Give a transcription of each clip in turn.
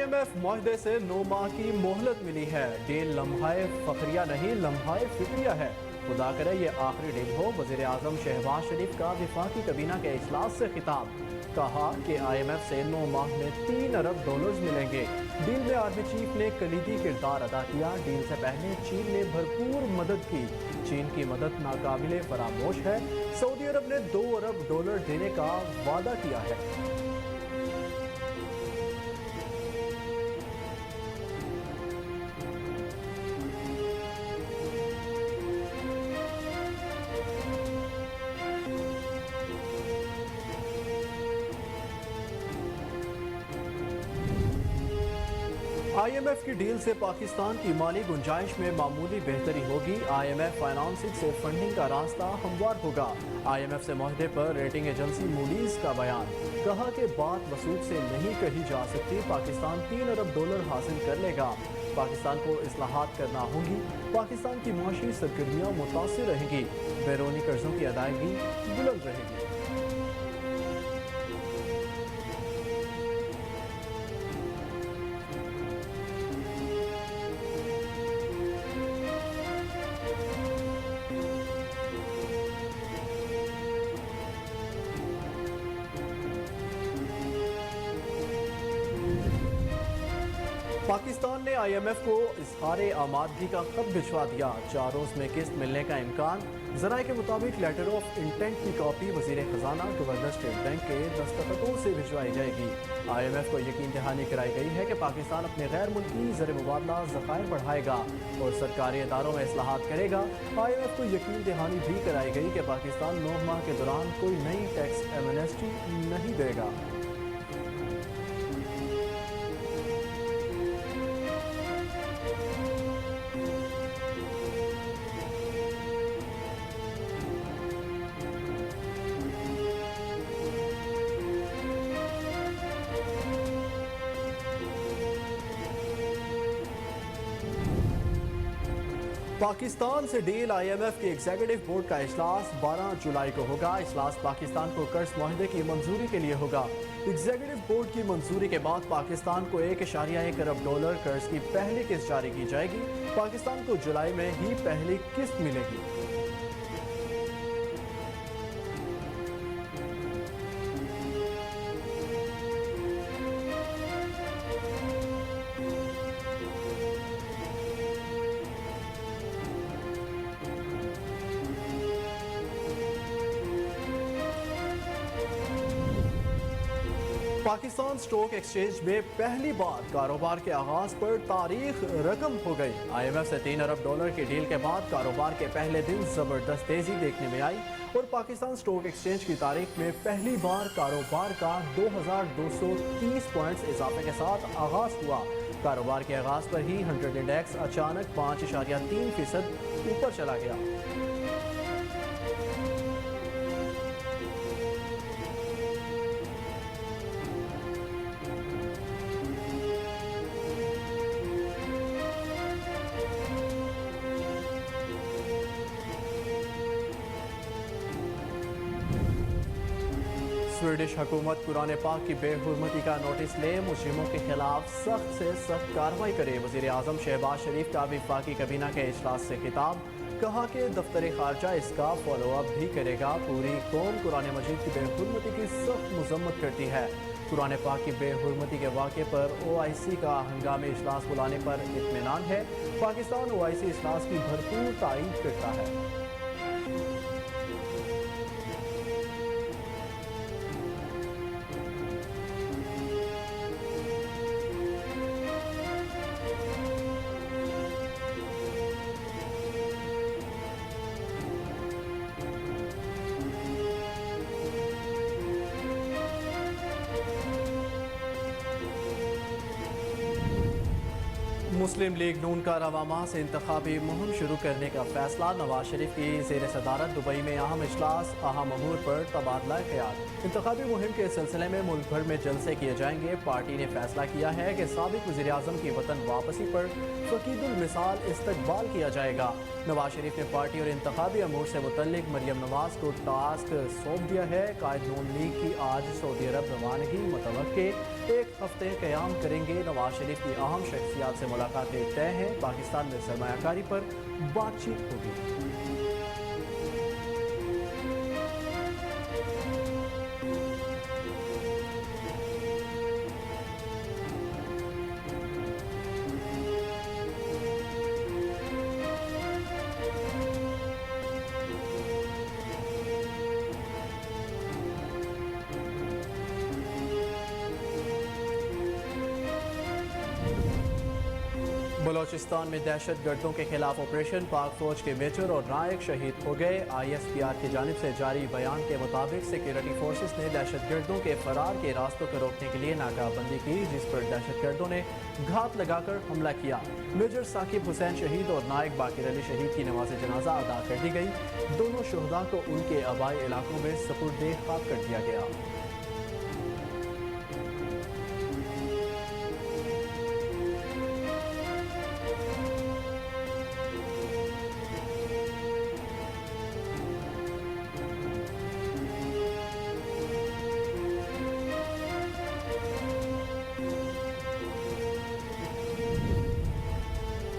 IMF معاہدے سے 9 ماہ کی مہلت ملی ہے۔ ڈیل لمحہ فخریہ نہیں، لمحہ فکریہ ہے۔ خدا کرے یہ آخری ڈیل ہو۔ وزیر اعظم شہباز شریف کا وفاقی کابینہ کے اجلاس سے خطاب، کہا کہ IMF سے 9 ماہ میں $3 ارب ملیں گے۔ ڈیل میں آرمی چیف نے کلیدی کردار ادا کیا۔ ڈیل سے پہلے چین نے بھرپور مدد کی۔ چین کی مدد ناقابل فراموش ہے۔ سعودی عرب نے $2 ارب دینے کا وعدہ کیا ہے۔ IMF کی ڈیل سے پاکستان کی مالی گنجائش میں معمولی بہتری ہوگی۔ IMF فائنانسنگ سے فنڈنگ کا راستہ ہموار ہوگا۔ IMF سے معاہدے پر ریٹنگ ایجنسی موڈیز کا بیان، کہا کہ بات وثوق سے نہیں کہی جا سکتی۔ پاکستان $3 ارب حاصل کر لے گا۔ پاکستان کو اصلاحات کرنا ہوں گی۔ پاکستان کی معاشی سرگرمیاں متاثر رہیں گی۔ بیرونی قرضوں کی ادائیگی بلند رہے گی۔ پاکستان نے IMF کو اظہار آمادگی کا خط بھجوا دیا۔ 4 روز میں قسط ملنے کا امکان۔ ذرائع کے مطابق لیٹر آف انٹینٹ کی کاپی وزیر خزانہ گورنر اسٹیٹ بینک کے دستخطوں سے بھجوائی جائے گی۔ IMF کو یقین دہانی کرائی گئی ہے کہ پاکستان اپنے غیر ملکی زر مبادلہ ذخائر بڑھائے گا اور سرکاری اداروں میں اصلاحات کرے گا۔ IMF کو یقین دہانی بھی کرائی گئی کہ پاکستان 9 ماہ کے دوران کوئی نئی ٹیکس ایمنیسٹی نہیں دے گا۔ پاکستان سے ڈیل IMF کے ایگزیکٹو بورڈ کا اجلاس 12 جولائی کو ہوگا۔ اجلاس پاکستان کو قرض معاہدے کی منظوری کے لیے ہوگا۔ ایگزیکٹو بورڈ کی منظوری کے بعد پاکستان کو $1.1 ارب قرض کی پہلی قسط جاری کی جائے گی۔ پاکستان کو جولائی میں ہی پہلی قسط ملے گی۔ پاکستان سٹاک ایکسچینج میں پہلی بار کاروبار کے آغاز پر تاریخ رقم ہو گئی۔ IMF سے $3 ارب کی ڈیل کے بعد کاروبار کے پہلے دن زبردست تیزی دیکھنے میں آئی اور پاکستان سٹاک ایکسچینج کی تاریخ میں پہلی بار کاروبار کا 2230 پوائنٹس اضافے کے ساتھ آغاز ہوا۔ کاروبار کے آغاز پر ہی 100 انڈیکس اچانک 5.3% اوپر چلا گیا۔ سویڈش حکومت قرآن پاک کی بے حرمتی کا نوٹس لے، مجرموں کے خلاف سخت سے سخت کارروائی کرے۔ وزیر اعظم شہباز شریف کا وفاقی کابینہ کے اجلاس سے خطاب، کہا کہ دفتر خارجہ اس کا فالو اپ بھی کرے گا۔ پوری قوم قرآن مجید کی بے حرمتی کی سخت مذمت کرتی ہے۔ قرآن پاک کی بے حرمتی کے واقعے پر OIC کا ہنگامی اجلاس بلانے پر اطمینان ہے۔ پاکستان OIC اجلاس کی بھرپور تائید کرتا ہے۔ مسلم لیگ نون کا رواں ماہ سے انتخابی مہم شروع کرنے کا فیصلہ۔ نواز شریف کی زیر صدارت دبئی میں اہم اجلاس، اہم امور پر تبادلہ خیال۔ انتخابی مہم کے سلسلے میں ملک بھر میں جلسے کیے جائیں گے۔ پارٹی نے فیصلہ کیا ہے کہ سابق وزیر اعظم کی وطن واپسی پر فقید المثال استقبال کیا جائے گا۔ نواز شریف نے پارٹی اور انتخابی امور سے متعلق مریم نواز کو ٹاسک سونپ دیا ہے۔ قائد نون لیگ کی آج سعودی عرب روانگی متوقع۔ एक हफ्ते क़याम करेंगे। नवाज शरीफ की अहम शख्सियात से मुलाकातें तय हैं। पाकिस्तान में सरमायाकारी पर बातचीत होगी। बलोचिस्तान में दहशत गर्दों के खिलाफ ऑपरेशन, पाक फौज के मेजर और नायक शहीद हो गए। ISPR की जानिब से जारी बयान के मुताबिक सिक्योरिटी फोर्सेस ने दहशत गर्दों के फरार के रास्तों को रोकने के लिए नाकाबंदी की, जिस पर दहशत गर्दों ने घात लगाकर हमला किया। मेजर साकिब हुसैन शहीद और नायक बाकिर अली शहीद की नमाज जनाजा अदा कर दी गई। दोनों शहदा को उनके आबाई इलाकों में सपुर्दे खाक कर दिया गया।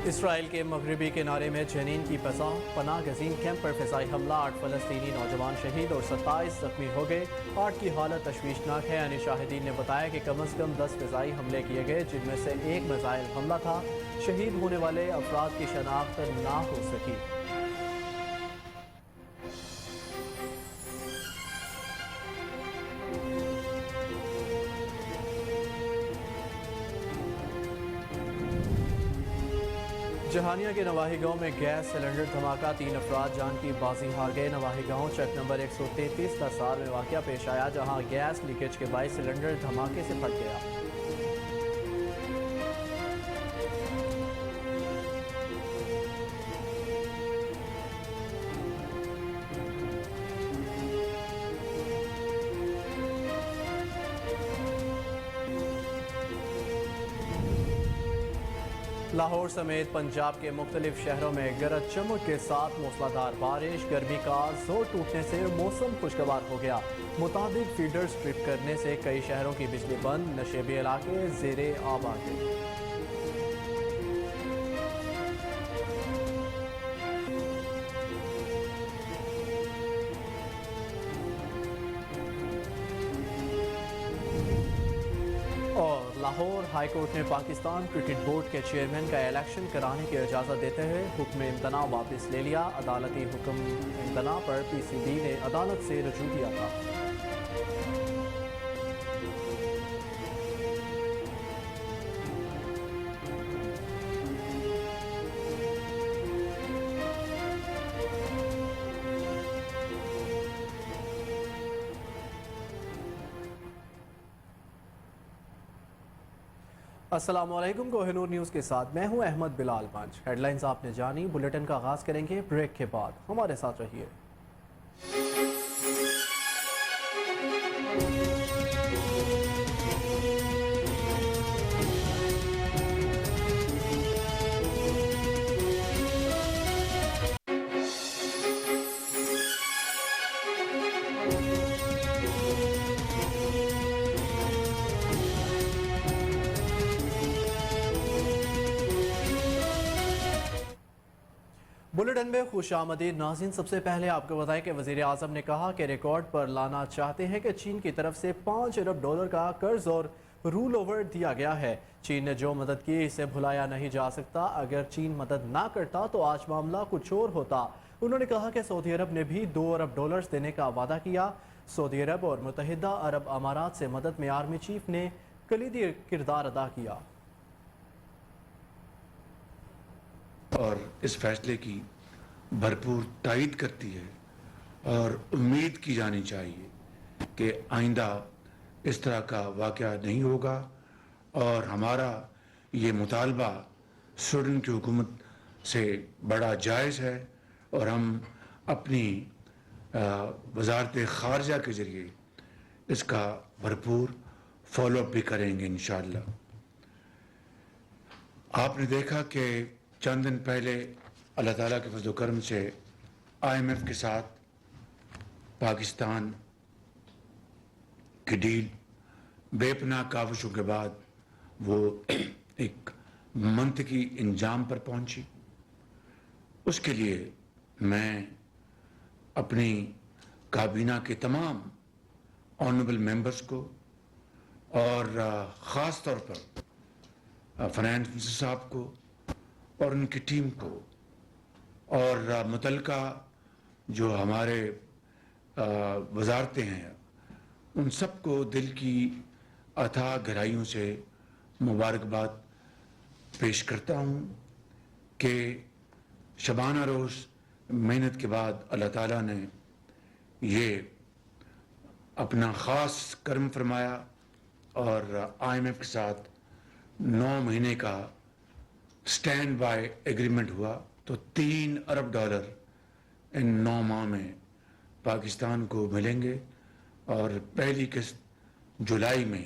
इसराइल के मगरबी किनारे में जनीन की पनाह गजीन कैंप पर फ़िज़ाई हमला, 8 फ़लस्तीनी नौजवान शहीद और 27 जख्मी हो गए। 8 की हालत तशवीशनाक है। यानी शाहिदीन ने बताया कि कम अज़ कम 10 फ़िज़ाई हमले किए गए, जिनमें से एक मिसाइल हमला था। शहीद होने वाले अफराद की शनाख्त ना हो सकी। जहानिया के नवाही गांव में गैस सिलेंडर धमाका, 3 अफराद जान की बाजी हार गए। नवाही गांव चक नंबर 133 तसार में वाक़या पेश आया, जहां गैस लीकेज के बायस सिलेंडर धमाके से फट गया। लाहौर समेत पंजाब के मुख्तलिफ शहरों में गरज चमक के साथ मूसलाधार बारिश, गर्मी का जोर टूटने से मौसम खुशगवार हो गया। मुताबिक फीडर्स ट्रिप करने से कई शहरों की बिजली बंद, नशेबी इलाके ज़ेरे आब आ गए। और लाहौर हाई कोर्ट ने पाकिस्तान क्रिकेट बोर्ड के चेयरमैन का इलेक्शन कराने की इजाज़त देते हुए हुक्म इम्तना वापस ले लिया। अदालती हुक्म इम्तना पर PCB ने अदालत से रजू किया था। अस्सलामुअलैकुम, कोहिनूर न्यूज़ के साथ मैं हूं अहमद बिलाल पंच। हेडलाइंस आपने जानी, बुलेटिन का आगाज़ करेंगे ब्रेक के बाद। हमारे साथ रहिए। बुलेटिन में खुशामदीद नाज़रीन। सबसे पहले आपको बताएं कि वज़ीर आज़म ने कहा कि रिकॉर्ड पर लाना चाहते हैं कि चीन की तरफ से $5 अरब का कर्ज और रूल ओवर दिया गया है। चीन ने जो मदद की इसे भुलाया नहीं जा सकता। अगर चीन मदद ना करता तो आज मामला कुछ और होता। उन्होंने कहा कि सऊदी अरब ने भी $2 अरब देने का वादा किया। सऊदी अरब और मुत्तहिदा अरब अमारात से मदद में आर्मी चीफ ने कलीदी किरदार अदा किया और इस फैसले की भरपूर तायीद करती है और उम्मीद की जानी चाहिए कि आइंदा इस तरह का वाक़या नहीं होगा। और हमारा ये मुतालबा स्वीडन की हुकूमत से बड़ा जायज़ है और हम अपनी वज़ारत ख़ारजा के ज़रिए इसका भरपूर फॉलोअप भी करेंगे इंशाअल्लाह। आपने देखा कि चंद दिन पहले अल्लाह ताला के फज़ल व करम से IMF के साथ पाकिस्तान की डील बेपनाह काविशों के बाद वो एक मंतकी इंजाम पर पहुंची। उसके लिए मैं अपनी काबीना के तमाम ऑनरेबल मेंबर्स को और ख़ास तौर पर फाइनेंस मिनिस्टर साहब को और उनकी टीम को और मुतलका जो हमारे वजारतें हैं उन सबको दिल की अथाह गहराइयों से मुबारकबाद पेश करता हूँ कि शबाना रोज़ मेहनत के बाद अल्लाह ताला ने ये अपना ख़ास करम फरमाया और IMF के साथ 9 महीने का स्टैंड बाय एग्रीमेंट हुआ तो $3 अरब इन 9 माह में पाकिस्तान को मिलेंगे और पहली किस्त जुलाई में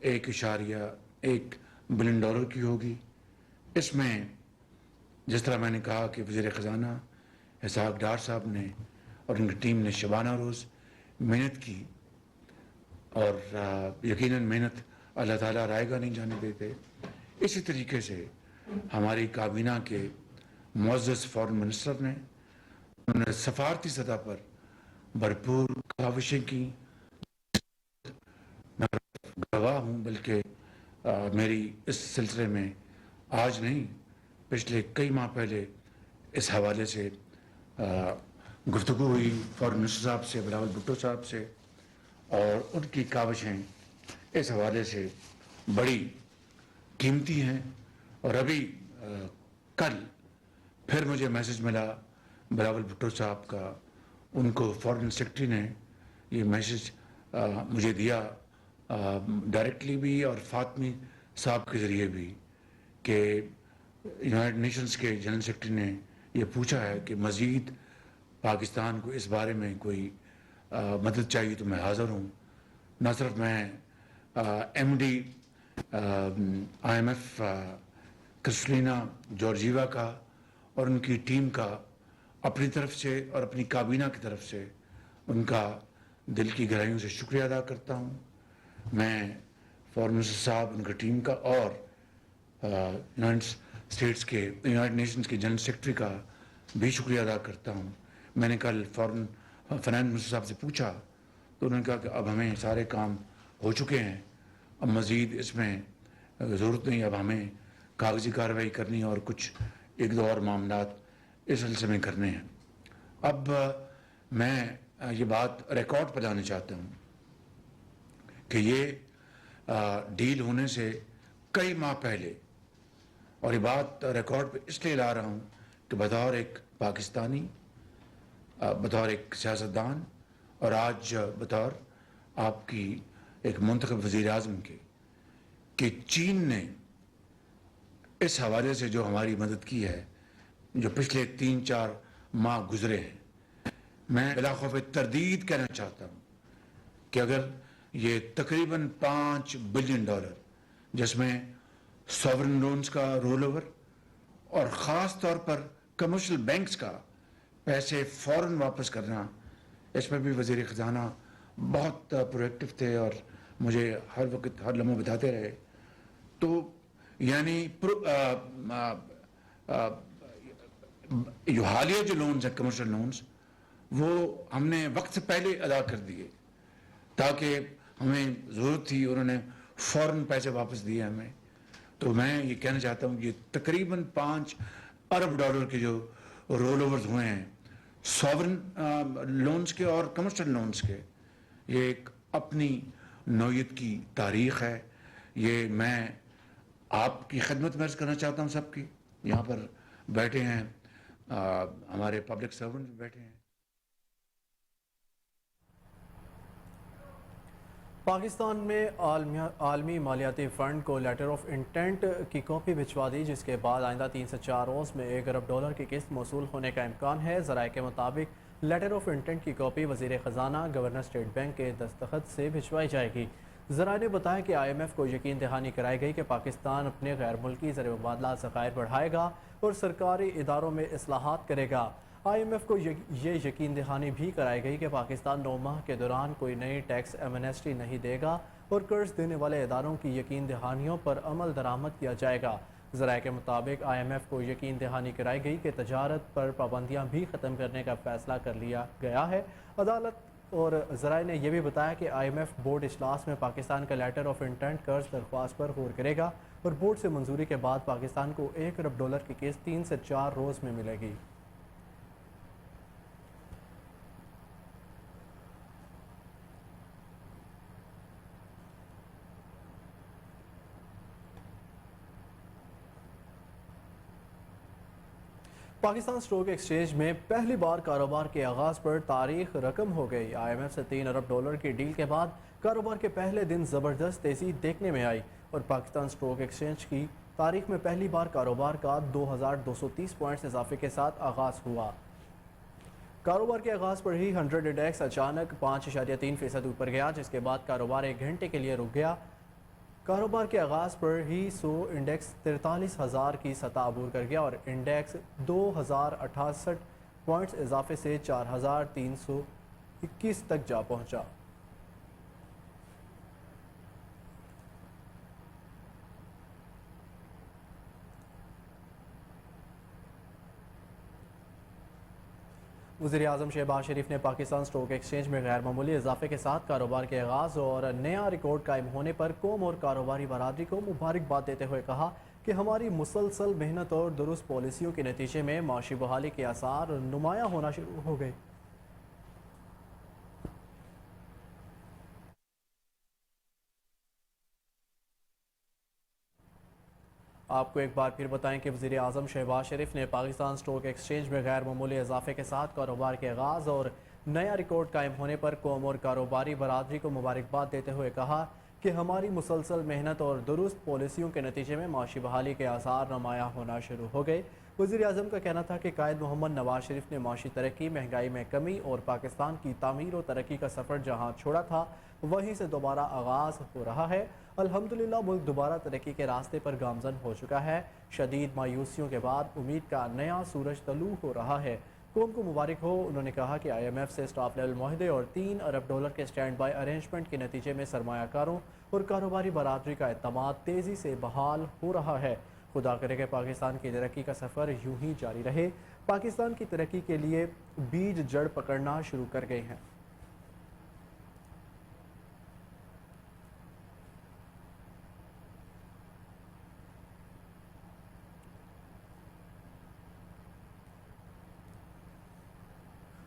$1.1 बिलियन की होगी। इसमें जिस तरह मैंने कहा कि वज़ीर ख़ज़ाना इसहाक़ डार साहब ने और उनकी टीम ने शबाना रोज़ मेहनत की और यकीनन मेहनत अल्लाह ताला रायगा नहीं जाने देते। इसी तरीके से हमारी काबीना के मुअज़्ज़ज़ फॉरेन मिनिस्टर ने उन्होंने सफारती सतह पर भरपूर काविशें की। मैं गवाह हूँ, बल्कि मेरी इस सिलसिले में आज नहीं पिछले कई माह पहले इस हवाले से गुफ्तगू हुई फॉरेन मिनिस्टर साहब से, बिलावल भुट्टो साहब से, और उनकी काविशें इस हवाले से बड़ी कीमती हैं। और अभी कल फिर मुझे मैसेज मिला बिलावल भुट्टो साहब का, उनको फॉरेन सेक्रेटरी ने ये मैसेज मुझे दिया डायरेक्टली भी और फातमी साहब के ज़रिए भी कि यूनाइटेड नेशंस के जनरल सेक्रेटरी ने ये पूछा है कि मज़ीद पाकिस्तान को इस बारे में कोई मदद चाहिए तो मैं हाज़िर हूँ। न सिर्फ मैं MD IMF क्रिस्टलिना जॉर्जीवा का और उनकी टीम का अपनी तरफ से और अपनी काबीना की तरफ से उनका दिल की गहराइयों से शुक्रिया अदा करता हूँ। मैं फॉरेन मिनिस्टर साहब, उनकी टीम का और यूनाइटेड नेशंस के जनरल सेक्रेटरी का भी शुक्रिया अदा करता हूँ। मैंने कल फाइनेंस मिनिस्टर साहब से पूछा तो उन्होंने कहा कि अब हमें सारे काम हो चुके हैं, अब मज़ीद इसमें ज़रूरत नहीं, अब हमें कागजी कार्रवाई करनी और कुछ 1-2 और मामलात इस सिलसिले में करने हैं। अब मैं ये बात रिकॉर्ड पर लाना चाहता हूँ कि ये डील होने से कई माह पहले, और ये बात रिकॉर्ड पे इसलिए ला रहा हूँ कि बतौर एक पाकिस्तानी, बतौर एक सियासतदान और आज बतौर आपकी एक मुंतखब वज़ीर आज़म के, कि चीन ने इस हवाले से जो हमारी मदद की है, जो पिछले 3-4 माह गुजरे हैं, मैं बिला खौफ तरदीद कहना चाहता हूँ कि अगर ये तकरीबन $5 बिलियन जिसमें सॉवरेन लोन्स का रोल ओवर और ख़ास तौर पर कमर्शियल बैंक्स का पैसे फ़ौरन वापस करना, इसमें भी वज़ीर ख़ज़ाना बहुत प्रोएक्टिव थे और मुझे हर वक्त हर लम्हा बताते रहे। तो यानी हालिया जो लोन्स हैं, कमर्शियल लोन्स, वो हमने वक्त से पहले अदा कर दिए ताकि हमें ज़रूरत थी, उन्होंने फ़ौरन पैसे वापस दिए हमें। तो मैं ये कहना चाहता हूँ कि तकरीबन $5 अरब के जो रोल ओवर्स हुए हैं सॉवरेन लोन्स के और कमर्शियल लोन्स के, ये एक अपनी नौयत की तारीख़ है। ये मैं आपकी खिदमत में अर्ज़ करना चाहता हूँ, सबकी यहाँ पर बैठे हैं, हमारे पब्लिक सर्वेंट बैठे हैं। पाकिस्तान में आलमी मालियाती फ़ंड को लेटर ऑफ इंटेंट की कॉपी भिजवा दी, जिसके बाद आइंदा 3 से 4 रोज़ में $1 अरब की किस्त मौसूल होने का इम्कान है। ज़राए के मुताबिक लेटर ऑफ इंटेंट की कॉपी वज़ीर ख़ज़ाना गवर्नर स्टेट बैंक के दस्तखत से भिजवाई जाएगी। ज़राए ने बताया कि IMF को यकीन दहानी कराई गई कि पाकिस्तान अपने गैर मुल्की ज़र मुबादला ज़खायर बढ़ाएगा और सरकारी इदारों में इस्लाहात करेगा। IMF को ये यकीन दहानी भी कराई गई कि पाकिस्तान 9 माह के दौरान कोई नई टैक्स एमनेस्टी नहीं देगा اور قرض دینے والے اداروں کی یقین دہانیوں پر عمل درآمد کیا جائے گا۔ ذرائع کے مطابق IMF کو یقین دہانی کرائی گئی کہ تجارت پر پابندیاں بھی ختم کرنے کا فیصلہ کر لیا گیا ہے۔ عدالت اور ذرائع نے یہ بھی بتایا کہ IMF بورڈ اجلاس میں پاکستان کا لیٹر آف انٹینٹ قرض درخواست پر غور کرے گا اور بورڈ سے منظوری کے بعد پاکستان کو $1 ارب کی قسط 3 سے 4 روز میں ملے گی۔ پاکستان سٹاک ایکسچینج میں پہلی بار کاروبار کے آغاز پر تاریخ رقم ہو گئی۔ IMF سے $3 ارب کی ڈیل کے بعد کاروبار کے پہلے دن زبردست تیزی دیکھنے میں آئی اور پاکستان سٹاک ایکسچینج کی تاریخ میں پہلی بار کاروبار کا 2230 پوائنٹس اضافے کے ساتھ آغاز ہوا۔ کاروبار کے آغاز پر ہی 100 انڈیکس اچانک 5.3% اوپر گیا، جس کے بعد کاروبار 1 گھنٹے کے لیے رک گیا۔ کاروبار کے آغاز پر ہی 100 انڈیکس 43,000 کی سطح عبور کر گیا اور انڈیکس 2068 پوائنٹس اضافے سے 4,321 تک جا پہنچا۔ وزیراعظم شہباز شریف نے پاکستان سٹاک ایکسچینج میں غیر معمولی اضافے کے ساتھ کاروبار کے آغاز اور نیا ریکارڈ قائم ہونے پر قوم اور کاروباری برادری کو مبارکباد دیتے ہوئے کہا کہ ہماری مسلسل محنت اور درست پالیسیوں کے نتیجے میں معاشی بحالی کے آثار نمایاں ہونا شروع ہو گئے۔ آپ کو ایک بار پھر بتائیں کہ وزیر اعظم شہباز شریف نے پاکستان سٹاک ایکسچینج میں غیر معمولی اضافے کے ساتھ کاروبار کے آغاز اور نیا ریکارڈ قائم ہونے پر قوم اور کاروباری برادری کو مبارکباد دیتے ہوئے کہا کہ ہماری مسلسل محنت اور درست پالیسیوں کے نتیجے میں معاشی بحالی کے آثار نمایاں ہونا شروع ہو گئے۔ وزیر اعظم کا کہنا تھا کہ قائد محمد نواز شریف نے معاشی ترقی، مہنگائی میں کمی اور پاکستان کی تعمیر و ترقی کا سفر جہاں چھوڑا تھا وہیں سے دوبارہ آغاز ہو رہا ہے۔ الحمدللہ ملک دوبارہ ترقی کے راستے پر گامزن ہو چکا ہے۔ شدید مایوسیوں کے بعد امید کا نیا سورج طلوع ہو رہا ہے۔ قوم کو مبارک ہو۔ انہوں نے کہا کہ IMF سے اسٹاف لیول معاہدے اور $3 ارب کے سٹینڈ بائی ارینجمنٹ کے نتیجے میں سرمایہ کاروں اور کاروباری برادری کا اعتماد تیزی سے بحال ہو رہا ہے۔ خدا کرے کہ پاکستان کی ترقی کا سفر یوں ہی جاری رہے۔ پاکستان کی ترقی کے لیے بیج جڑ پکڑنا شروع کر گئے ہیں۔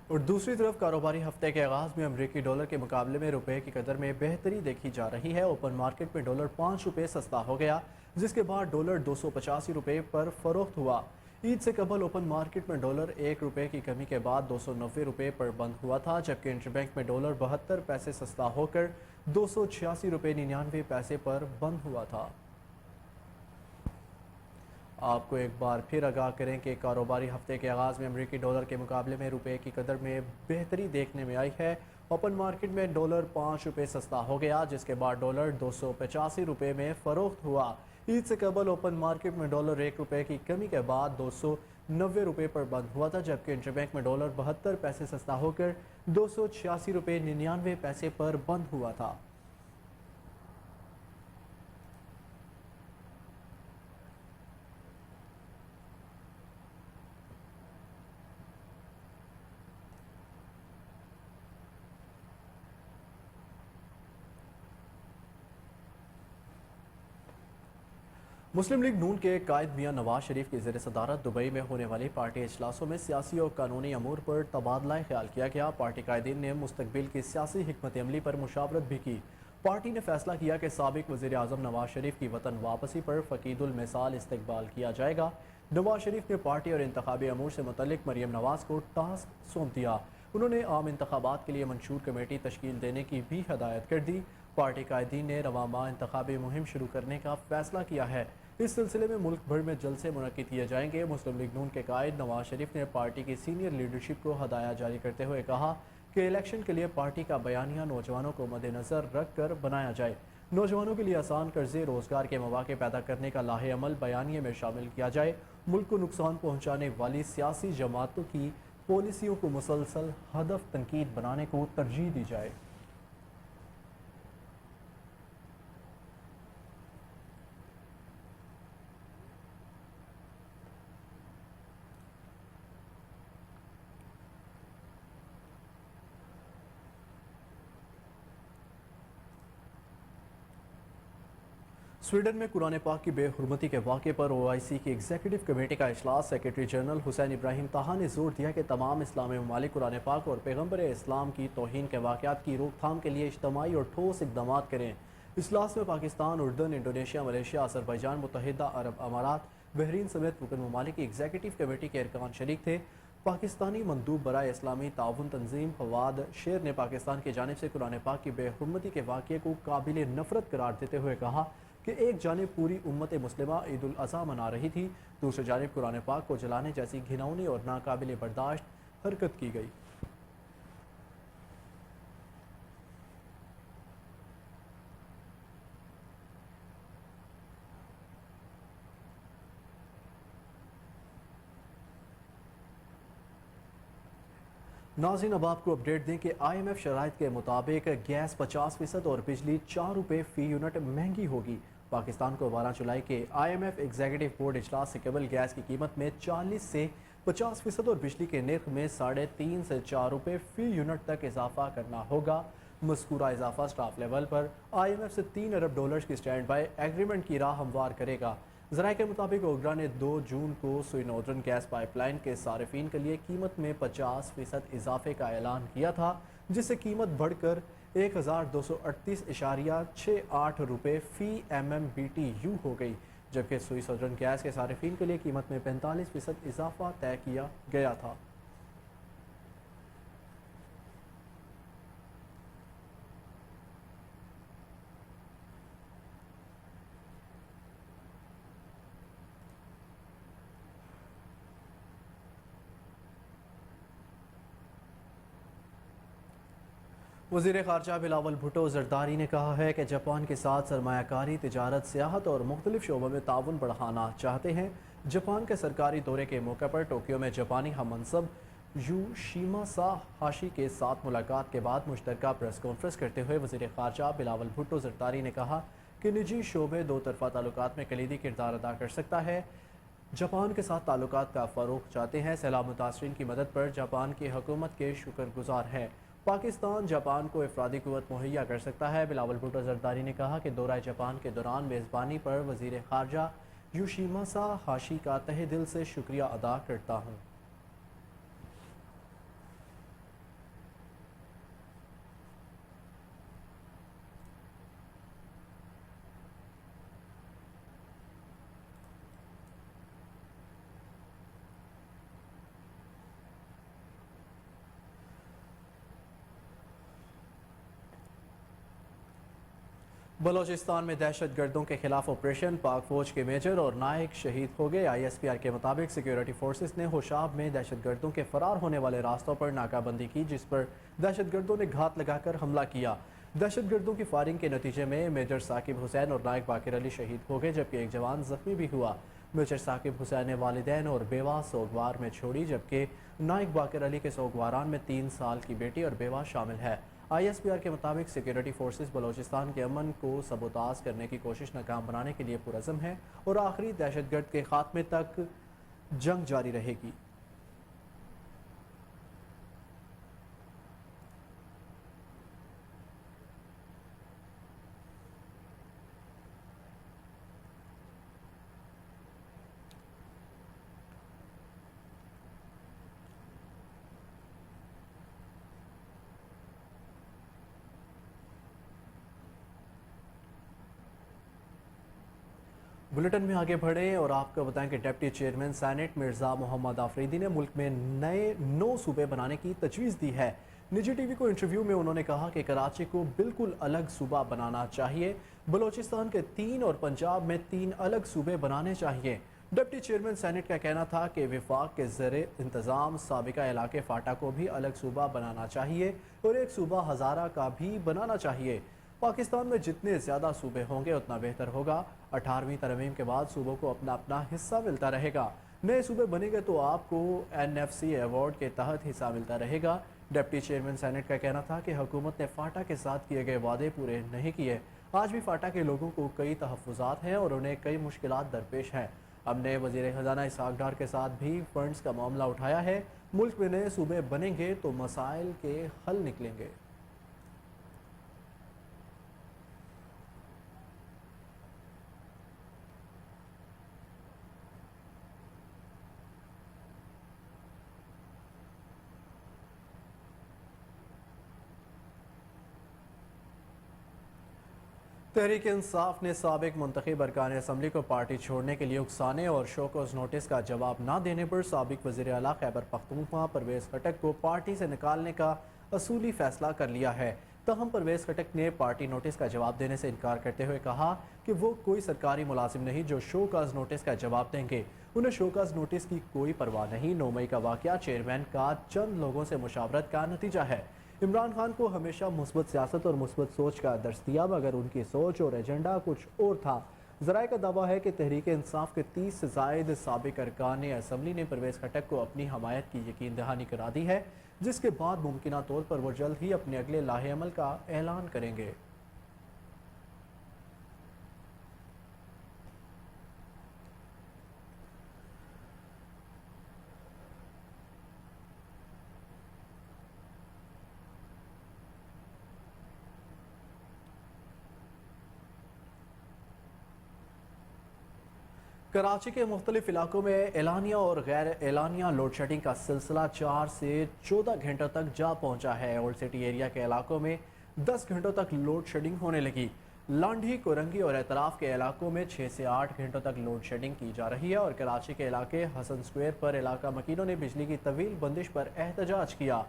اور دوسری طرف کاروباری ہفتے کے آغاز میں امریکی ڈالر کے مقابلے میں روپے کی قدر میں بہتری دیکھی جا رہی ہے۔ اوپن مارکیٹ میں ڈالر 5 روپے سستا ہو گیا، جس کے بعد ڈالر 285 روپے پر فروخت ہوا۔ عید سے قبل اوپن مارکیٹ میں ڈالر 1 روپے کی کمی کے بعد 290 روپے پر بند ہوا تھا، جبکہ انٹر بینک میں ڈالر 72 پیسے سستا ہو کر 286 روپے 99 پیسے پر بند ہوا تھا۔ آپ کو ایک بار پھر آگاہ کریں کہ کاروباری ہفتے کے آغاز میں امریکی ڈالر کے مقابلے میں روپے کی قدر میں بہتری دیکھنے میں آئی ہے۔ اوپن مارکیٹ میں ڈالر 5 روپے سستا ہو گیا، جس کے بعد ڈالر 285 روپے میں فروخت ہوا۔ عید سے قبل اوپن مارکیٹ میں ڈالر 1 روپے کی کمی کے بعد 290 روپے پر بند ہوا تھا، جبکہ انٹر بینک میں ڈالر 72 پیسے سستا ہو کر 286 روپے 99 پیسے پر بند ہوا تھا۔ مسلم لیگ نون کے قائد میاں نواز شریف کی زیر صدارت دبئی میں ہونے والی پارٹی اجلاسوں میں سیاسی اور قانونی امور پر تبادلہ خیال کیا گیا۔ پارٹی قائدین نے مستقبل کی سیاسی حکمت عملی پر مشاورت بھی کی۔ پارٹی نے فیصلہ کیا کہ سابق وزیر اعظم نواز شریف کی وطن واپسی پر فقید المثال استقبال کیا جائے گا۔ نواز شریف نے پارٹی اور انتخابی امور سے متعلق مریم نواز کو ٹاسک سونپ دیا۔ انہوں نے عام انتخابات کے لیے منشور کمیٹی تشکیل دینے کی بھی ہدایت کر دی۔ پارٹی قائدین نے رواں ماہ انتخابی مہم شروع کرنے کا فیصلہ کیا ہے۔ اس سلسلے میں ملک بھر میں جلسے منعقد کیے جائیں گے۔ مسلم لیگ نون کے قائد نواز شریف نے پارٹی کی سینئر لیڈرشپ کو ہدایات جاری کرتے ہوئے کہا کہ الیکشن کے لیے پارٹی کا بیانیہ نوجوانوں کو مد نظر رکھ کر بنایا جائے۔ نوجوانوں کے لیے آسان قرضے، روزگار کے مواقع پیدا کرنے کا لاہے عمل بیانیے میں شامل کیا جائے۔ ملک کو نقصان پہنچانے والی سیاسی جماعتوں کی پالیسیوں کو مسلسل ہدف تنقید بنانے کو ترجیح دی جائے۔ स्वीडन में कुरान पाक की बेहुरमती के वाक़े पर ओआईसी की एग्जीक्यूटिव कमेटी का इजलास सेक्रेटरी जनरल हुसैन इब्राहिम ताहा ने जोर दिया कि तमाम इस्लामी ममालिक कुरान पाक और पैगम्बर इस्लाम की तौहीन के वाक़यात की रोकथाम के लिए इज्तमाही और ठोस इकदाम करें। इजलास में पाकिस्तान, उर्दन, इंडोनेशिया, मलेशिया, अजरबैजान, मुत्तहिदा अरब अमारात, बहरीन समेत रुकन ममालिक की एग्जीक्यूटिव कमेटी के अरकान शरीक थे। पाकिस्तानी मंदूब बराए इस्लामी ताउन तंजीम फवाद शेर ने पाकिस्तान की जानिब से कुरान पाक की बेहुरमती के वाक़े को काबिल नफरत करार देते हुए कहा कि एक जानिब पूरी उम्मत मुस्लिमा ईद उल अज़हा मना रही थी, दूसरी जानिब कुरान पाक को जलाने जैसी घिनौनी और नाकाबिल बर्दाश्त हरकत की गई। नाज़रीन, अब आपको अपडेट दें कि IMF शराइत के मुताबिक गैस 50% और बिजली 4 रुपये फ़ी यूनिट महंगी होगी। पाकिस्तान को 12 जुलाई के IMF एग्जीक्यूटिव बोर्ड इजलास से केवल गैस की कीमत में 40 से 50% और बिजली के नर्ख में 3.5 से 4 रुपये फ़ी यूनिट तक इजाफा करना होगा। मज़कूरा इजाफा स्टाफ लेवल पर IMF से $3 अरब की स्टैंड बाई एग्रीमेंट की राह हमवार करेगा। ज़राए के मुताबिक ओगरा ने 2 जून को सुई नॉर्दर्न गैस पाइपलाइन के सार्फिन के लिए कीमत में 50% इजाफे का ऐलान किया था, जिससे कीमत बढ़कर 1238.68 रुपये फ़ी MMBTU हो गई, जबकि सुई सदर्न गैस के सार्फिन के लिए कीमत में 45% इजाफा तय किया गया था। वज़ीर ख़ारजा बिलावल भुट्टो ज़रदारी ने कहा है कि जापान के साथ सरमायाकारी, तिजारत, सियाहत और मुख्तलिफ शोबों में ताउन बढ़ाना चाहते हैं। जापान के सरकारी दौरे के मौके पर टोक्यो में जापानी हममनसब योशिमासा हाशी के साथ मुलाकात के बाद मुश्तरका प्रेस कॉन्फ्रेंस करते हुए वज़ीर ख़ारजा बिलावल भुट्टो ज़रदारी ने कहा कि निजी शोबे दो तरफ़ा ताल्लुकात में कलीदी किरदार अदा कर सकता है। जापान के साथ ताल्लुकात का फ़रोग़ चाहते हैं। सैलाब मुतासरीन की मदद पर जापान की हुकूमत के शुक्रगुजार हैं। पाकिस्तान जापान को इफरादी कुव्वत मुहैया कर सकता है। बिलावल भुट्टो ज़रदारी ने कहा कि दौरा जापान के दौरान मेज़बानी पर वज़ीर ख़ारजा योशिमासा हाशी का तहे दिल से शुक्रिया अदा करता हूँ। बलोचिस्तान में दहशत गर्दों के खिलाफ ऑपरेशन, पाक फौज के मेजर और नायक शहीद हो गए। ISPR के मुताबिक सिक्योरिटी फोर्सेस ने होशाब में दहशत गर्दों के फरार होने वाले रास्तों पर नाकाबंदी की, जिस पर दहशत गर्दों ने घात लगाकर हमला किया। दहशत गर्दों की फायरिंग के नतीजे में मेजर साकिब हुसैन और नायक बाकिर अली शहीद हो गए, जबकि एक जवान जख्मी भी हुआ। मेजर साकिब हुसैन ने वालिदैन और बेवा सोगवार में छोड़ी, जबकि नायक बाकिर अली के सोगवारान में 3 साल की बेटी और बेवा शामिल है। ISPR के मुताबिक सिक्योरिटी फोर्सेस बलोचिस्तान के अमन को सबोताज करने की कोशिश नाकाम बनाने के लिए पुरज़म है और आखिरी दहशतगर्द के खात्मे तक जंग जारी रहेगी। बुलेटिन में आगे बढ़े और आपको बताएं कि deputy chairman senate Mirza Mohammad Afridi ने मुल्क में नए 9 सूबे बनाने की तजवीज़ दी है। निजी टीवी को इंटरव्यू में उन्होंने कहा कि कराची को बिल्कुल अलग सूबा बनाना चाहिए, बलोचिस्तान के 3 और पंजाब में 3 अलग सूबे बनाने चाहिए। डिप्टी चेयरमैन सेनेट का कहना था कि विफाक के ज़रिए इंतज़ाम साबिका इलाके फाटा को भी अलग सूबा बनाना चाहिए और एक सूबा हज़ारा का भी बनाना चाहिए। पाकिस्तान में जितने ज़्यादा सूबे होंगे उतना बेहतर होगा। 18वीं तरमीम के बाद सूबों को अपना अपना हिस्सा मिलता रहेगा। नए सूबे बनेंगे तो आपको NFC अवार्ड के तहत हिस्सा मिलता रहेगा। डिप्टी चेयरमैन सेनेट का कहना था कि हुकूमत ने फाटा के साथ किए गए वादे पूरे नहीं किए। आज भी फाटा के लोगों को कई तहफ़्फ़ुज़ात हैं और उन्हें कई मुश्किलात दरपेश हैं। हमने वज़ीर ख़ज़ाना इसहाक़ डार के साथ भी फंड्स का मामला उठाया है। मुल्क में नए सूबे बनेंगे तो मसाइल के हल निकलेंगे। तहरीक इंसाफ ने साबिक मुंतखब अरकान असम्बली को पार्टी छोड़ने के लिए उकसाने और शोकॉज नोटिस का जवाब न देने पर साबिक वज़ीर आला खैबर पख्तूनख्वा परवेज़ खटक को पार्टी से निकालने का असूली फैसला कर लिया है। तहम परवेज़ खटक ने पार्टी नोटिस का जवाब देने से इनकार करते हुए कहा कि वो कोई सरकारी मुलाजिम नहीं जो शोकॉज नोटिस का जवाब देंगे। उन्हें शोकॉज नोटिस की कोई परवाह नहीं। 9 मई का वाक़या चेयरमैन का चंद लोगों से मुशावरत का नतीजा है। इमरान खान को हमेशा मुस्बत सियासत और मुस्बत सोच का दर्स दिया, मगर उनकी सोच और एजेंडा कुछ और था। ज़राए का दावा है कि तहरीक इंसाफ के 30 से ज़ायद साबिक अरकान असम्बली ने परवेज़ खटक को अपनी हमायत की यकीन दहानी करा दी है, जिसके बाद मुमकिना तौर पर वो जल्द ही अपने अगले लाहे अमल का ऐलान करेंगे। कराची के मुख्तलिफ इलाकों में एलानिया और गैर एलानिया लोड शेडिंग का सिलसिला 4 से 14 घंटों तक जा पहुंचा है। ओल्ड सिटी एरिया के इलाकों में 10 घंटों तक लोड शेडिंग होने लगी। लांढी, कोरंगी और एतराफ़ के इलाकों में 6 से 8 घंटों तक लोड शेडिंग की जा रही है और कराची के इलाके हसन स्क्वायर पर इलाका मकीनों ने बिजली की तवील बंदिश पर एहतजाज किया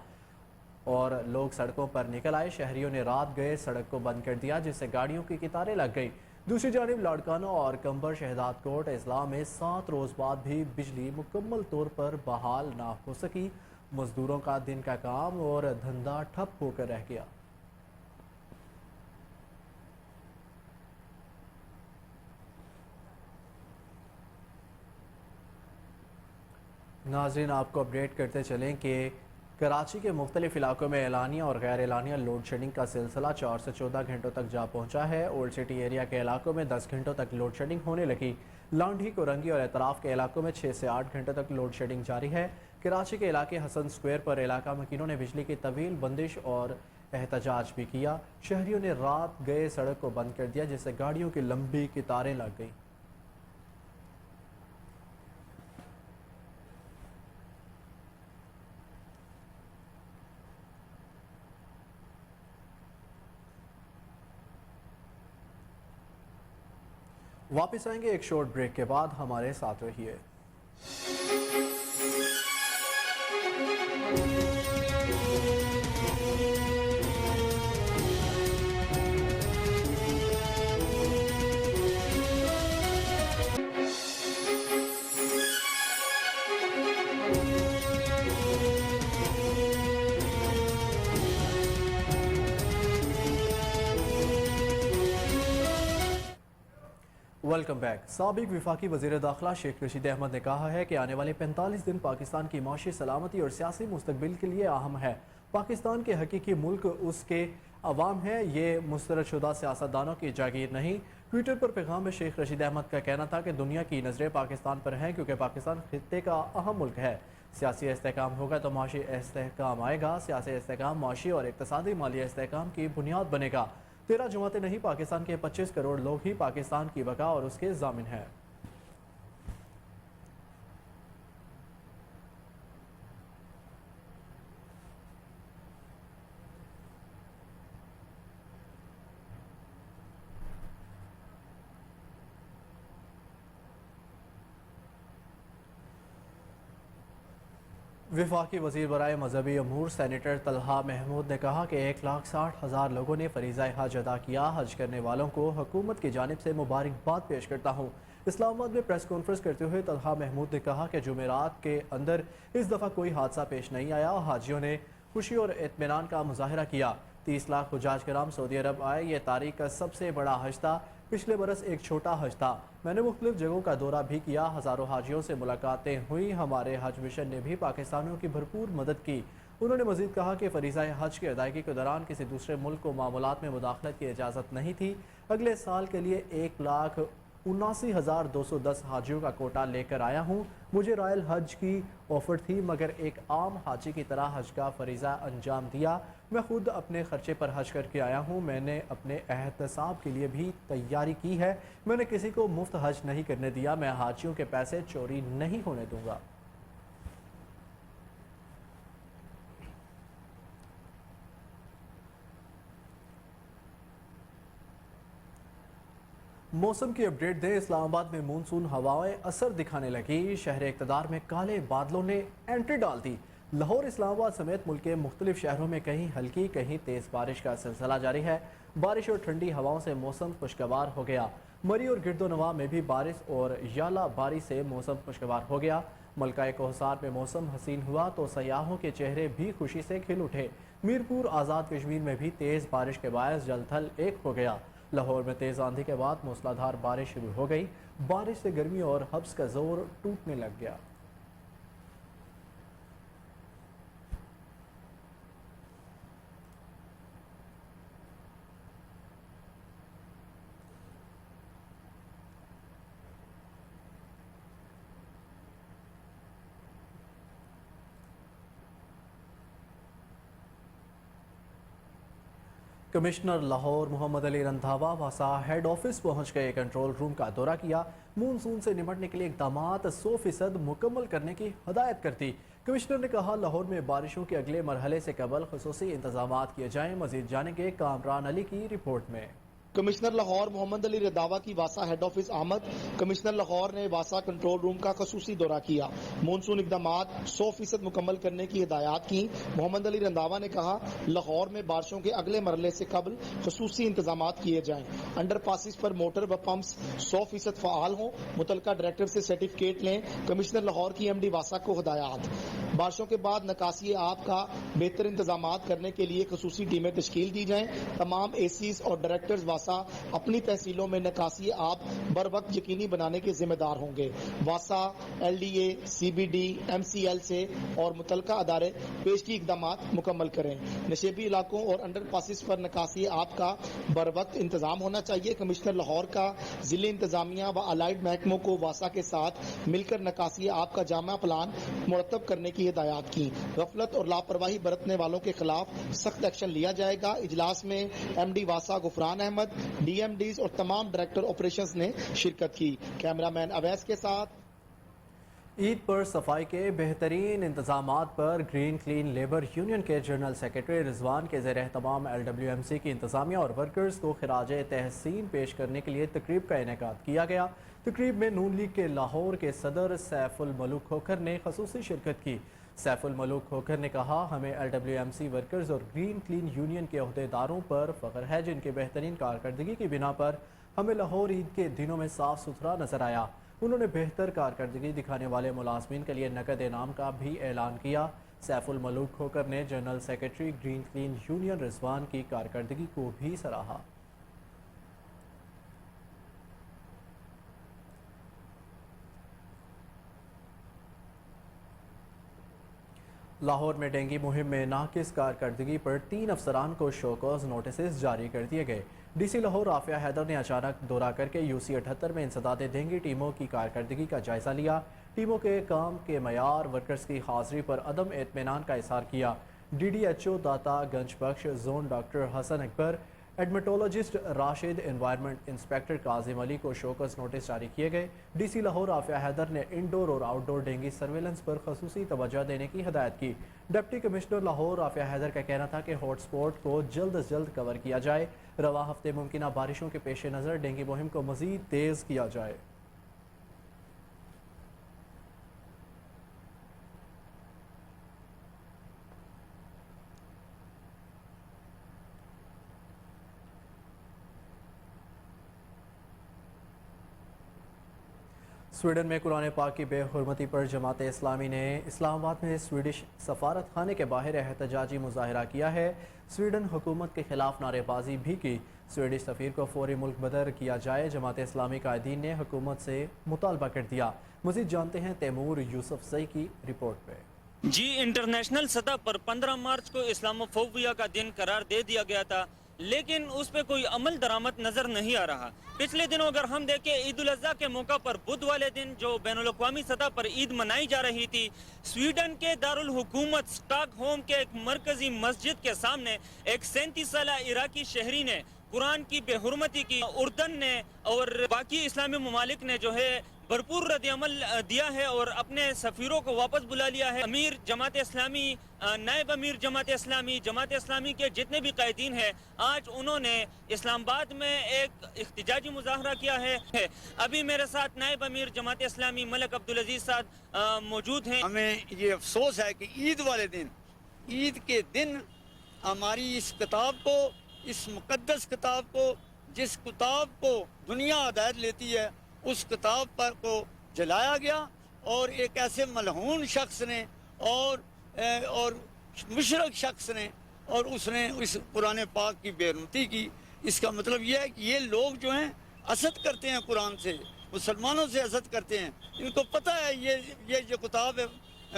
और लोग सड़कों पर निकल आए। शहरियों ने रात गए सड़क को बंद कर दिया, जिससे गाड़ियों की कतारें लग गई। दूसरी जानिब लाड़काना और कंबर शहदाद कोट इस्लाम में 7 रोज़ बाद भी बिजली मुकम्मल तौर पर बहाल ना हो सकी। मजदूरों का दिन का काम और धंधा ठप होकर रह गया। नाज़रीन, आपको अपडेट करते चलें कि कराची के मुख्तलिफ इलाकों में एलानिया और गैर एलानिया लोड शेडिंग का सिलसिला 4 से 14 घंटों तक जा पहुंचा है। ओल्ड सिटी एरिया के इलाकों में 10 घंटों तक लोड शेडिंग होने लगी। लांढी, कोरंगी और एतराफ़ के इलाकों में 6 से 8 घंटों तक लोड शेडिंग जारी है। कराची के इलाके हसन स्क्वायर पर इलाका मकीनों ने बिजली की तवील बंदिश और एहतजाज भी किया। शहरियों ने रात गए सड़क को बंद कर दिया, जिससे गाड़ियों की लंबी कतारें लग गई। वापस आएंगे एक शॉर्ट ब्रेक के बाद, हमारे साथ रहिए। Welcome back. साबिक विफाकी वज़ीर दाखिला शेख रशीद अहमद ने कहा है कि आने वाले 45 दिन पाकिस्तान की माशी सलामती और सियासी मुस्तकबिल के लिए अहम है। पाकिस्तान के हकीकी मुल्क उसके अवाम है, ये मुस्तरदशुदा सियासतदानों की जागीर नहीं। ट्विटर पर पैगाम में शेख रशीद अहमद का कहना था कि दुनिया की नज़रें पाकिस्तान पर हैं, क्योंकि पाकिस्तान खित्ते का अहम मुल्क है। सियासी इस्तेहकाम होगा तो माशी इस्तेहकाम आएगा। सियासी इस्तेहकाम माशी और इक़्तिसादी माली इस्तेहकाम की बुनियाद बनेगा। 13 जमातें नहीं, पाकिस्तान के 25 करोड़ लोग ही पाकिस्तान की बका और उसके ज़ामिन हैं। वफाकी वज़ीर बराए मजहबी अमूर सेनेटर तलहा महमूद ने कहा कि 1,60,000 लोगों ने फरीज़ा हज अदा किया। हज करने वालों को हुकूमत की जानिब से मुबारकबाद पेश करता हूँ। इस्लामाबाद में प्रेस कॉन्फ्रेंस करते हुए तलहा महमूद ने कहा कि जुमेरात के अंदर इस दफ़ा कोई हादसा पेश नहीं आया। हाजियों ने खुशी और इत्मीनान का मुजाहरा किया। 30 लाख हुज्जाज कराम सऊदी अरब आए। ये तारीख का सबसे बड़ा हज था। पिछले बरस एक छोटा हज था। मैंने मुख्तलिफ जगहों का दौरा भी किया। हज़ारों हाजियों से मुलाकातें हुई। हमारे हज मिशन ने भी पाकिस्तानियों की भरपूर मदद की। उन्होंने मजीद कहा कि फरीज़ा हज की अदायगी के दौरान किसी दूसरे मुल्क को मामूलात में मुदाखलत की इजाज़त नहीं थी। अगले साल के लिए 1,79,210 हाजियों का कोटा लेकर आया हूँ। मुझे रॉयल हज की ऑफ़र थी, मगर एक आम हाजी की तरह हज का फरीज़ा अंजाम दिया। मैं खुद अपने खर्चे पर हज करके आया हूँ। मैंने अपने एहतसाब के लिए भी तैयारी की है। मैंने किसी को मुफ्त हज नहीं करने दिया। मैं हाजियों के पैसे चोरी नहीं होने दूंगा। मौसम की अपडेट दें। इस्लामाबाद में मानसून हवाएं असर दिखाने लगी। शहर इक़्तिदार में काले बादलों ने एंट्री डाल दी। लाहौर, इस्लामाबाद समेत मुल्क के मुख्तलिफ शहरों में कहीं हल्की कहीं तेज़ बारिश का सिलसिला जारी है। बारिश और ठंडी हवाओं से मौसम खुशगवार हो गया। मरी और गिरदोनवा में भी बारिश और याला बारी से मौसम खुशगवार हो गया। मलकाए कोहसार में मौसम हसीन हुआ तो सयाहों के चेहरे भी खुशी से खिल उठे। मीरपुर, आज़ाद कश्मीर में भी तेज़ बारिश के बायस जल थल एक हो गया। लाहौर में तेज़ आंधी के बाद मूसलाधार बारिश शुरू हो गई। बारिश से गर्मी और हब्स का जोर टूटने लग गया। कमिश्नर लाहौर मोहम्मद अली रंधावा वासा हेड ऑफिस पहुंच गए। कंट्रोल रूम का दौरा किया। मानसून से निपटने के लिए इक़दामात 100% मुकम्मल करने की हदायत कर दी। कमिश्नर ने कहा, लाहौर में बारिशों के अगले मरहले से कबल खुसूसी इंतजामात किए जाएं। मजीद जानेंगे कामरान अली की रिपोर्ट में। कमिश्नर लाहौर मोहम्मद अली रंधावा की वासा हेड ऑफिस आमद। कमिश्नर लाहौर ने वासा कंट्रोल रूम का खसूसी दौरा किया। मानसून इक़दामात 100% मुकम्मल करने की हिदायत की। मोहम्मद अली रंधावा ने कहा, लाहौर में बारिशों के अगले मरहले से कबल खसूसी इंतजामात किए जाएं। अंडर पासिस पर मोटर व पंप्स 100% फ़ाल हों। मुतलका डायरेक्टर से सर्टिफिकेट लें। कमिश्नर लाहौर की MD वासा को हिदायत। बारिशों के बाद निकासी आब का बेहतर इंतजामात करने के लिए खसूसी टीमें तश्कील दी जाएं। तमाम ACs और डायरेक्टर्स वासा अपनी तहसीलों में निकासी आब बर वक्त यकीनी बनाने के जिम्मेदार होंगे। वासा, LDA, CBD, MCL से और मुतलका अदारे पेशगी इक़दामात मुकम्मल करें। नशेबी इलाकों और अंडर पासिस पर निकासी आब का बर वक्त इंतजाम होना चाहिए। कमिश्नर लाहौर का जिले इंतजामिया व अलाइड महकमों को वासा के साथ मिलकर निकासी आब का जामा प्लान मुरतब करने की हिदायत की। गफलत और लापरवाही बरतने वालों के खिलाफ सख्त एक्शन लिया जाएगा। इजलास में MD वासा गुफरान अहमद, DMDs और तमाम डायरेक्टर ऑपरेशंस ने शिरकत की। कैमरामैन अवैस के साथ। ईद पर सफाई के बेहतरीन इंतजामात पर ग्रीन क्लीन लेबर यूनियन के जनरल सेक्रेटरी रिजवान के ज़ेर एहतमाम LWMC की इंतजामिया और वर्कर्स को खिराज तहसीन पेश करने के लिए तकरीब का इनेकाद किया गया। तकरीब में नून लीग के लाहौर के सदर सैफुल मलूक खोखर ने खसूसी शिरकत की। सैफुल मलूक खोखर ने कहा, हमें LWMC वर्कर्स और ग्रीन क्लीन यूनियन के अहदेदारों पर फ़ख्र है जिनके बेहतरीन कारकर्दगी की बिना पर हमें लाहौर ईद के दिनों में साफ सुथरा नजर आया। उन्होंने बेहतर कारकर्दगी दिखाने वाले मुलाजमीन के लिए नकद इनाम का भी ऐलान किया। सैफुल मलूक खोखर ने general secretary green clean union Rizwan की कारकर्दगी को भी सराहा। लाहौर में डेंगू मुहिम में नाकिस कारकर्दगी पर 3 अफसरान को शोकॉज नोटिस जारी कर दिए गए। DC लाहौर आफिया हैदर ने अचानक दौरा करके UC 78 में इंसदाद डेंगू टीमों की कारकर्दगी का जायजा लिया। टीमों के काम के मयार, वर्कर्स की हाजिरी पर अदम एतमीनान का इजहार किया। DDHO Data Ganj Bakhsh, zone doctor Hasan Akbar, entomologist Rashid, environment inspector Kazim Ali को शोकस नोटिस जारी किए गए। DC लाहौर आफिया हैदर ने इंडोर और आउटडोर डेंगू सर्वेलेंस पर खसूसी तवज्जो देने की हिदायत की। डिप्टी कमिश्नर लाहौर आफिया हैदर का कहना था कि हॉट स्पॉट को जल्द अज जल्द कवर किया जाए। रवा हफ्ते मुमकिन बारिशों के पेश नज़र डेंगू मुहिम को मजीद तेज़ किया जाए। स्वीडन में कुरान पाक की बेहुरमती पर जमात इस्लामी ने इस्लामाबाद में स्वीडिश सफारत खाने के बाहर एहतजाजी मुजाहरा किया है। स्वीडन हुकूमत के खिलाफ नारेबाजी भी की। स्वीडिश सफ़ीर को फौरी मुल्क बदर किया जाए। जमात इस्लामी कायदीन ने हुकूमत से मुतालबा कर दिया। मज़ीद जानते हैं तैमूर यूसुफ सई की रिपोर्ट में। जी, इंटरनेशनल सतह पर 15 मार्च को इस्लामोफोबिया का दिन करार दे दिया गया था, लेकिन उस पे कोई अमल दरामद नजर नहीं आ रहा। पिछले दिनों अगर हम देखें, ईद उल अज़हा के मौका पर बुध वाले दिन जो बैनुल-अक़वामी सतह पर ईद मनाई जा रही थी, स्वीडन के दारुल हुकूमत स्टॉकहोम के एक मरकजी मस्जिद के सामने एक 37 साला इराकी शहरी ने कुरान की बेहुरमती की। उर्दन ने और बाकी इस्लामी ममालिक ने जो है भरपूर रद्द-ए-अमल दिया है और अपने सफीरों को वापस बुला लिया है। अमीर जमात इस्लामी, नायब अमीर जमात इस्लामी के जितने भी कायदीन हैं, आज उन्होंने इस्लामाबाद में एक इख्तिजाजी मुजाहरा किया है। अभी मेरे साथ नायब अमीर जमात इस्लामी मलिक अब्दुल अजीज साहब मौजूद हैं। हमें ये अफसोस है कि ईद वाले दिन, ईद के दिन हमारी इस किताब को, इस मुकद्दस किताब को, जिस किताब को दुनिया हदायत लेती है, उस किताब पर को जलाया गया और एक ऐसे मलहून शख्स ने और मुशरक शख्स ने और उसने इस कुरान पाक की बेरुमती की। इसका मतलब यह है कि ये लोग जो हैं असद करते हैं कुरान से, मुसलमानों से असद करते हैं। इनको पता है ये जो किताब है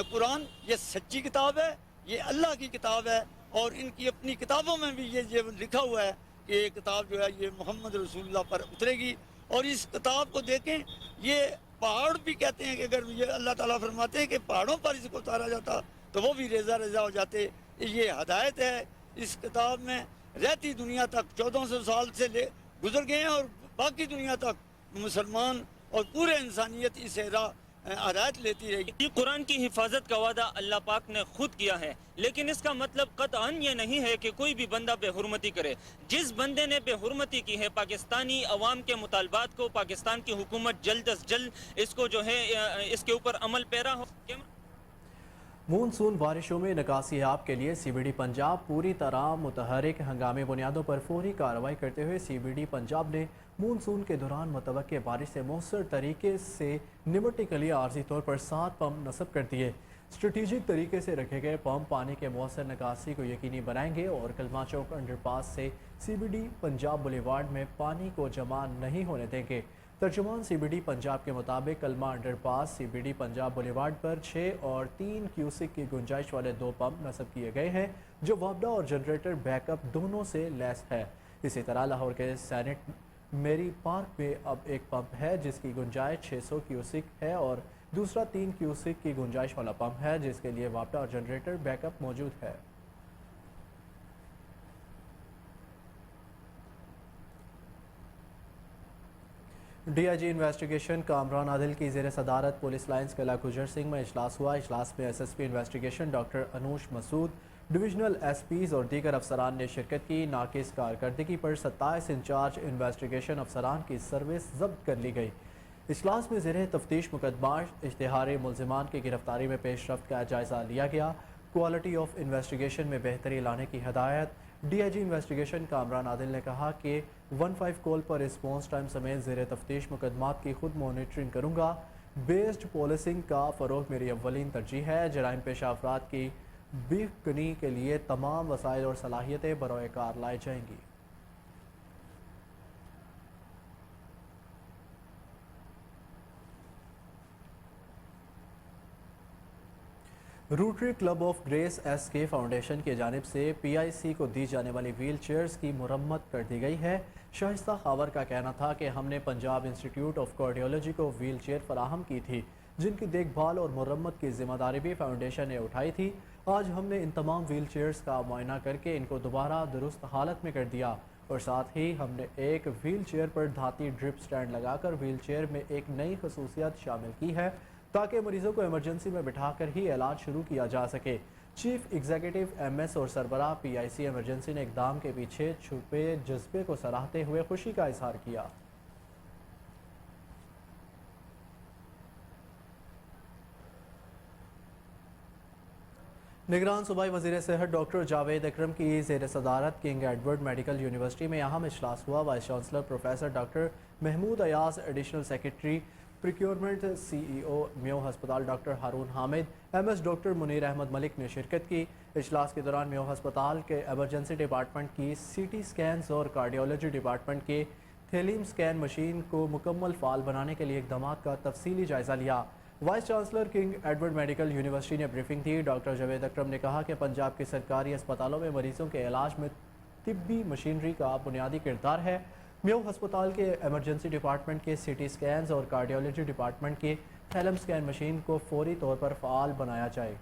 कुरान, ये सच्ची किताब है, ये अल्लाह की किताब है और इनकी अपनी किताबों में भी ये लिखा हुआ है कि ये किताब जो है ये मोहम्मद रसूलुल्लाह पर उतरेगी। और इस किताब को देखें, ये पहाड़ भी कहते हैं कि अगर ये अल्लाह ताला फरमाते हैं कि पहाड़ों पर इसको उतारा जाता तो वो भी रेजा रेजा हो जाते। ये हदायत है। इस किताब में रहती दुनिया तक 1400 साल से गुजर गए हैं और बाकी दुनिया तक मुसलमान और पूरे इंसानियत इस हदायत लेती रहेगी। ये कुरान की हिफाजत का वादा अल्लाह पाक ने खुद किया है, लेकिन इसका मतलब कतअन ये नहीं है कि कोई भी बंदा बेहुरमती करे। जिस बंदे ने बेहुरमती की है, पाकिस्तानी अवाम के मुतालबात को पाकिस्तान की हुकूमत जल्द अज जल्द इसको जो है इसके ऊपर अमल पैरा हो। मानसून बारिशों में निकासियाब के लिए CBD पंजाब पूरी तरह मुतहरिक। हंगामी बुनियादों पर फौरी कार्रवाई करते हुए CBD पंजाब ने मानसून के दौरान मुतवक्के बारिश से मौसर तरीके से निपटने के लिए आर्जी तौर पर 7 पंप नस्ब कर दिए। स्ट्रेटेजिक तरीके से रखे गए पंप पानी के मौसर निकासी को यकीनी बनाएंगे और कलमा चौक अंडरपास से CBD पंजाब बुलेवार्ड में पानी को जमा नहीं होने देंगे। तर्जुमान CBD पंजाब के मुताबिक कलमा अंडरपास CBD पंजाब बुलेवार्ड पर 6 और 3 क्यूसिक की गुंजाइश वाले 2 पंप नस्ब किए गए हैं, जो वापडा और जनरेटर बैकअप दोनों से लैस है। इसी तरह लाहौर के सैनेट मेरी पार्क में अब एक पंप है जिसकी गुंजाइश 600 क्यूसिक है और दूसरा 3 क्यूसिक की गुंजाइश वाला पंप है जिसके लिए वापडा और जनरेटर बैकअप मौजूद है। DIG इन्वेस्टिगेशन कामरान आदिल की ज़ेर सदारत पुलिस लाइन्स किला गुजर सिंह में इजलास हुआ। इजलास में SSP investigation doctor Anoosh Masood, divisional SPs और दीगर अफसरान ने शिरकत की। नाकिस कारकर्दगी पर 27 इंचार्ज इन्वेस्टिगेशन अफसरान की सर्विस जब्त कर ली गई। इजलास में ज़ेर तफ्तीश मुकदमात इश्तिहारी मुलजिमान की गिरफ्तारी में पेशरफ्त का जायज़ा लिया गया। क्वालिटी ऑफ इन्वेस्टिगेशन में बेहतरी लाने की हदायत। DIG इन्वेस्टिगेशन कामरान आदिल ने कहा कि 15 कॉल पर रिस्पॉन्स टाइम समेत ज़ेर तफ्तीश मुकदमात की खुद मॉनिटरिंग करूँगा। बेस्ड पॉलिसिंग का फ़रोग मेरी अव्वलीन तरजीह है। जराइम पेशा अफराद की बेखनी के लिए तमाम वसाइल और सलाहियतें बरोए कार लाई जाएंगी। Rotary club of grace SK foundation की जानिब से PIC को दी जाने वाली व्हील चेयर्स की मुरम्मत कर दी गई है। शाइस्ता खावर का कहना था कि हमने पंजाब इंस्टीट्यूट ऑफ कार्डियोलॉजी को व्हील चेयर फराहम की थी, जिनकी देखभाल और मुरम्मत की जिम्मेदारी भी फाउंडेशन ने उठाई थी। आज हमने इन तमाम व्हील चेयर्स का मुआयना करके इनको दोबारा दुरुस्त हालत में कर दिया और साथ ही हमने एक व्हील चेयर पर धाती ड्रिप स्टैंड लगाकर व्हील चेयर में एक नई खसूसियत शामिल की है ताकि मरीजों को इमरजेंसी में बिठाकर ही इलाज शुरू किया जा सके। चीफ एग्जीक्यूटिव MS और सरबराह PIC इमरजेंसी ने इकदाम के पीछे छुपे जज्बे को सराहते हुए खुशी का इजहार किया। निगरान सूबाई वज़ीर सेहत डॉक्टर जावेद अकरम की ज़ेर सदारत किंग एडवर्ड मेडिकल यूनिवर्सिटी में अहम इजलास हुआ। Vice chancellor professor doctor Mahmood Ayaz, additional secretary procurement CEO Mayo हस्पताल doctor Haroon Hamid, MS doctor Munir Ahmad Malik ने शिरकत की। इजलास के दौरान म्यो हस्पताल के एमरजेंसी डिपार्टमेंट की CT स्कैन्स और कार्डियोलॉजी डिपार्टमेंट के थेलीम स्कैन मशीन को मुकम्मल फ़ाल बनाने के लिए इक़दामात का तफसीली जायज़ा लिया। Vice chancellor king Edward medical university ने ब्रीफिंग दी। डॉक्टर जावेद अकरम ने कहा कि पंजाब के सरकारी अस्पतालों में मरीजों के इलाज में तिब्बी मशीनरी का बुनियादी किरदार है। म्यो हस्पताल के एमरजेंसी डिपार्टमेंट के CT स्कैन्स और कार्डियोलॉजी डिपार्टमेंट के थैलम स्कैन मशीन को फौरी तौर पर फ़ाल बनाया जाए।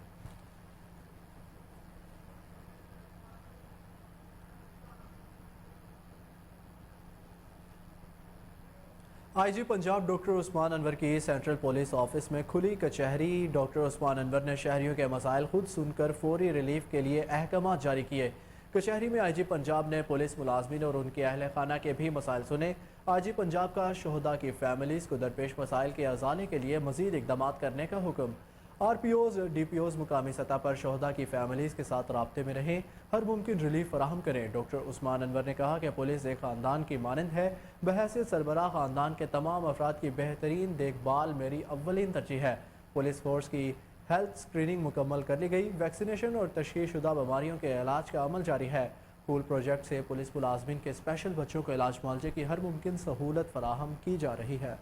आईजी पंजाब डॉक्टर उस्मान अनवर की सेंट्रल पुलिस ऑफिस में खुली कचहरी। डॉक्टर उस्मान अनवर ने शहरियों के मसाइल खुद सुनकर फौरी रिलीफ के लिए अहकाम जारी किए। कचहरी में आईजी पंजाब ने पुलिस मुलाजमीन और उनके अहल खाना के भी मसाइल सुने। आईजी पंजाब का शहदा की फैमिलीज़ को दरपेश मसाइल के अजाले के लिए मजीद इकदाम करने का हुक्म। RPOs DPOs मुकामी सतह पर शहदा की फैमिलीज़ के साथ राब्ते में रहें, हर मुमकिन रिलीफ फराहम करें। डॉक्टर उस्मान अनवर ने कहा कि पुलिस एक ख़ानदान की मानंद है, बहैसियत सरबराह ख़ानदान के तमाम अफराद की बेहतरीन देखभाल मेरी अव्वलीन तरजीह है। पुलिस फोर्स की हेल्थ स्क्रीनिंग मुकम्मल कर ली गई। वैक्सीनेशन और तशख़ीसशुदा बीमारियों के इलाज का अमल जारी है। पूल प्रोजेक्ट से पुलिस मुलाजमीन के स्पेशल बच्चों को इलाज मुआवजे की हर मुमकिन सहूलत फराहम की जा रही है।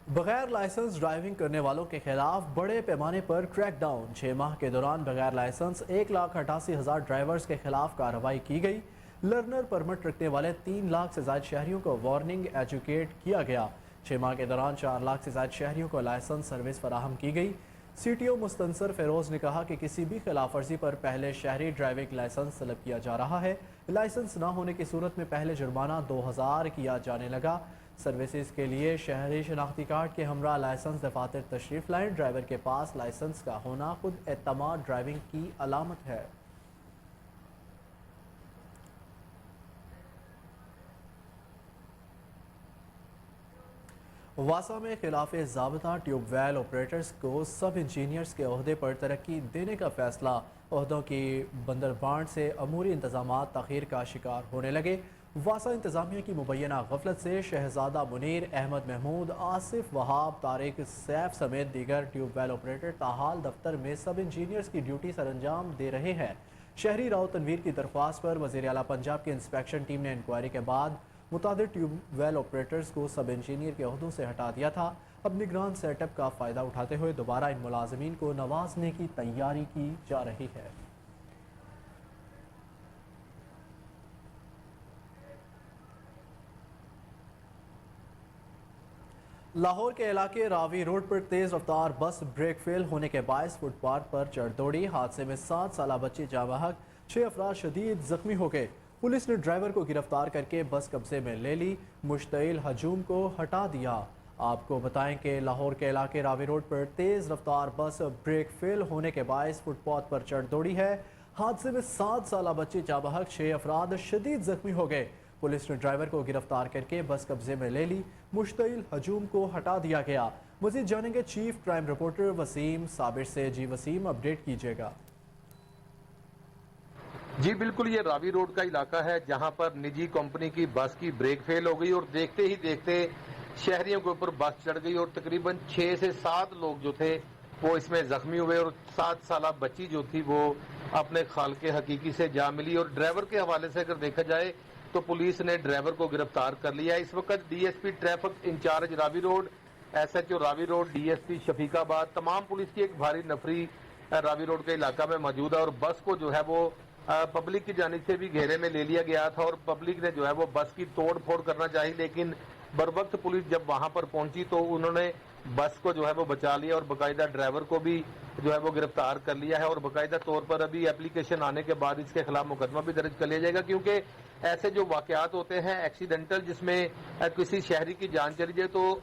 बगैर लाइसेंस ड्राइविंग करने वालों के खिलाफ बड़े पैमाने पर क्रैकडाउन। 6 माह के दौरान बगैर लाइसेंस 1,88,000 ड्राइवर्स के खिलाफ कार्रवाई की गई। लर्नर परमिट रखने वाले 3 लाख से ज़ायद शहरियों को वार्निंग एजुकेट किया गया। 6 माह के दौरान 4 लाख से ज़ायद शहरियों को लाइसेंस सर्विस फराहम की गई। CTO मुस्तनसर फेरोज ने कहा कि किसी भी खिलाफ वर्जी पर पहले शहरी ड्राइविंग लाइसेंस तलब किया जा रहा है। लाइसेंस ना होने की सूरत में पहले जुर्माना 2000 किया जाने लगा। सर्विसेज के लिए शहरी शनाख्ती कार्ड के हमरा लाइसेंस दफातर तशरीफ लाएं। ड्राइवर के पास लाइसेंस का होना खुद एतमाद ड्राइविंग की अलामत है। वासा में खिलाफ ज़ाब्ता ट्यूबवेल ऑपरेटर्स को सब इंजीनियर्स के ओहदे पर तरक्की देने का फैसला। ओहदों की बंदरबांट से अमूरी इंतजाम तख़ीर का शिकार होने लगे। वासा इंतजामिया की मुबैना गफलत से शहजादा मुनीर, अहमद महमूद, आसिफ वहाब, तारिक सैफ समेत दीगर ट्यूबवेल ऑपरेटर ताहाल दफ्तर में सब इंजीनियर्स की ड्यूटी सरअंजाम दे रहे हैं। शहरी राव तनवीर की दरख्वास्त पर वज़ीर आला पंजाब की इंस्पेक्शन टीम ने इंक्वायरी के बाद मुतादिर ट्यूबवेल ऑपरेटर्स को सब इंजीनियर के ओहदों से हटा दिया था। अब निगरान सेटअप का फ़ायदा उठाते हुए दोबारा इन मुलाजमीन को नवाजने की तैयारी की जा रही है। लाहौर के इलाके रावी रोड पर तेज रफ्तार बस ब्रेक फेल होने के बायस फुटपाथ पर चढ़ दौड़ी। हादसे में 7 साला बच्ची जाबहक, 6 अफराद शदीद जख्मी हो गए। पुलिस ने ड्राइवर को गिरफ्तार करके बस कब्जे में ले ली, मुश्तइल हजूम को हटा दिया। आपको बताएं कि लाहौर के इलाके रावी रोड पर तेज रफ्तार बस ब्रेक फेल होने के बायस फुटपाथ पर चढ़ दौड़ी है। हादसे में 7 साला बच्ची जाबहक, 6 अफराद शदीद जख्मी हो गए। पुलिस ने ड्राइवर को गिरफ्तार करके बस कब्जे में ले ली, मुश्तइल हजूम को हटा दिया गया। मजीद जानेंगे chief crime reporter Waseem Sabir से। जी वसीम, अपडेट कीजिएगा। जी बिल्कुल, ये रावी रोड का इलाका है जहां पर निजी कंपनी की बस की ब्रेक फेल हो गई और देखते ही देखते शहरियों के ऊपर बस चढ़ गई और तकरीबन 6 से 7 लोग जो थे वो इसमें जख्मी हुए और 7 साला बच्ची जो थी वो अपने खाल के हकीकी से जा मिली। और ड्राइवर के हवाले से अगर देखा जाए तो पुलिस ने ड्राइवर को गिरफ्तार कर लिया। इस वक्त DSP traffic incharge Ravi road, SHO Ravi road, DSP Shafiqabad, तमाम पुलिस की एक भारी नफरी रावी रोड के इलाका में मौजूद है। और बस को जो है वो पब्लिक की जानिब से भी घेरे में ले लिया गया था और पब्लिक ने जो है वो बस की तोड़ फोड़ करना चाहिए, लेकिन बर वक्त पुलिस जब वहां पर पहुंची तो उन्होंने बस को जो है वो बचा लिया और बाकायदा ड्राइवर को भी जो है वो गिरफ्तार कर लिया है। और बाकायदा तौर पर अभी एप्लीकेशन आने के बाद इसके खिलाफ मुकदमा भी दर्ज कर लिया जाएगा, क्योंकि ऐसे जो वाकयात होते हैं एक्सीडेंटल जिसमें किसी शहरी की जान चली जाए तो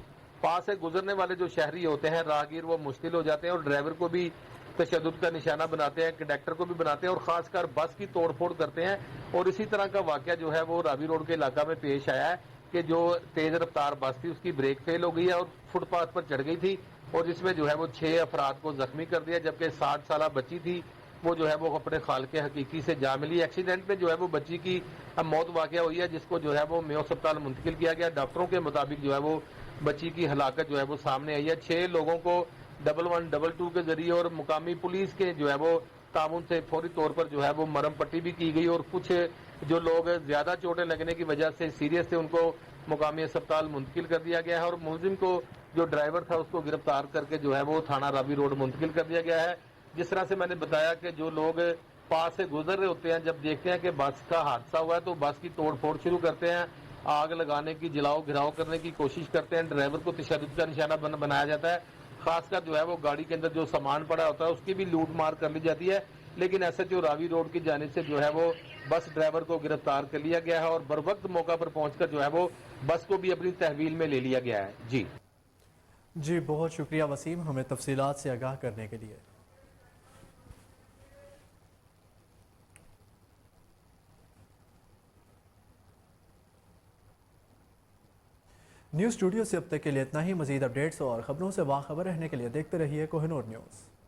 पास से गुजरने वाले जो शहरी होते हैं राहगीर वो मुश्किल हो जाते हैं और ड्राइवर को भी तशद्दुद का निशाना बनाते हैं, कंडक्टर को भी बनाते हैं और खासकर बस की तोड़फोड़ करते हैं। और इसी तरह का वाकया जो है वो रावी रोड के इलाका में पेश आया है कि जो तेज रफ्तार बस थी उसकी ब्रेक फेल हो गई है और फुटपाथ पर चढ़ गई थी और जिसमें जो है वो 6 अफराद को जख्मी कर दिया, जबकि 7 साला बच्ची थी वो जो है वो अपने खाल के हकीकी से जा मिली। एक्सीडेंट में जो है वो बच्ची की मौत वाकया हुई है, जिसको जो है वो मेयो अस्पताल मुंतकिल किया गया। डॉक्टरों के मुताबिक जो है वो बच्ची की हलाकत जो है वो सामने आई है। 6 लोगों को 1122 के जरिए और मुकामी पुलिस के जो है वो ताउन से फौरी तौर पर जो है वो मरहम पट्टी भी की गई और कुछ जो लोग ज्यादा चोटें लगने की वजह से सीरियस थे उनको मुकामी अस्पताल मुंतकिल कर दिया गया है और मुलजिम को जो ड्राइवर था उसको गिरफ्तार करके जो है वो थाना रावी रोड मुंतकिल कर दिया गया है। जिस तरह से मैंने बताया कि जो लोग पास से गुजर रहे होते हैं जब देखते हैं कि बस का हादसा हुआ है तो बस की तोड़ फोड़ शुरू करते हैं, आग लगाने की, जलाओ घिराव करने की कोशिश करते हैं। ड्राइवर को तशद्दुद का निशाना बनाया जाता है, खासकर जो है वो गाड़ी के अंदर जो सामान पड़ा होता है उसकी भी लूट मार कर ली जाती है। लेकिन SHO रावी रोड की जानिब से जो है वो बस ड्राइवर को गिरफ्तार कर लिया गया है और बर वक्त मौका पर पहुंचकर जो है वो बस को भी अपनी तहवील में ले लिया गया है। जी बहुत शुक्रिया वसीम, हमें तफसीलात से आगाह करने के लिए। न्यूज़ स्टूडियो से अब तक के लिए इतना ही। मजीद अपडेट्स और खबरों से बाखबर रहने के लिए देखते रहिए कोहिनूर न्यूज़।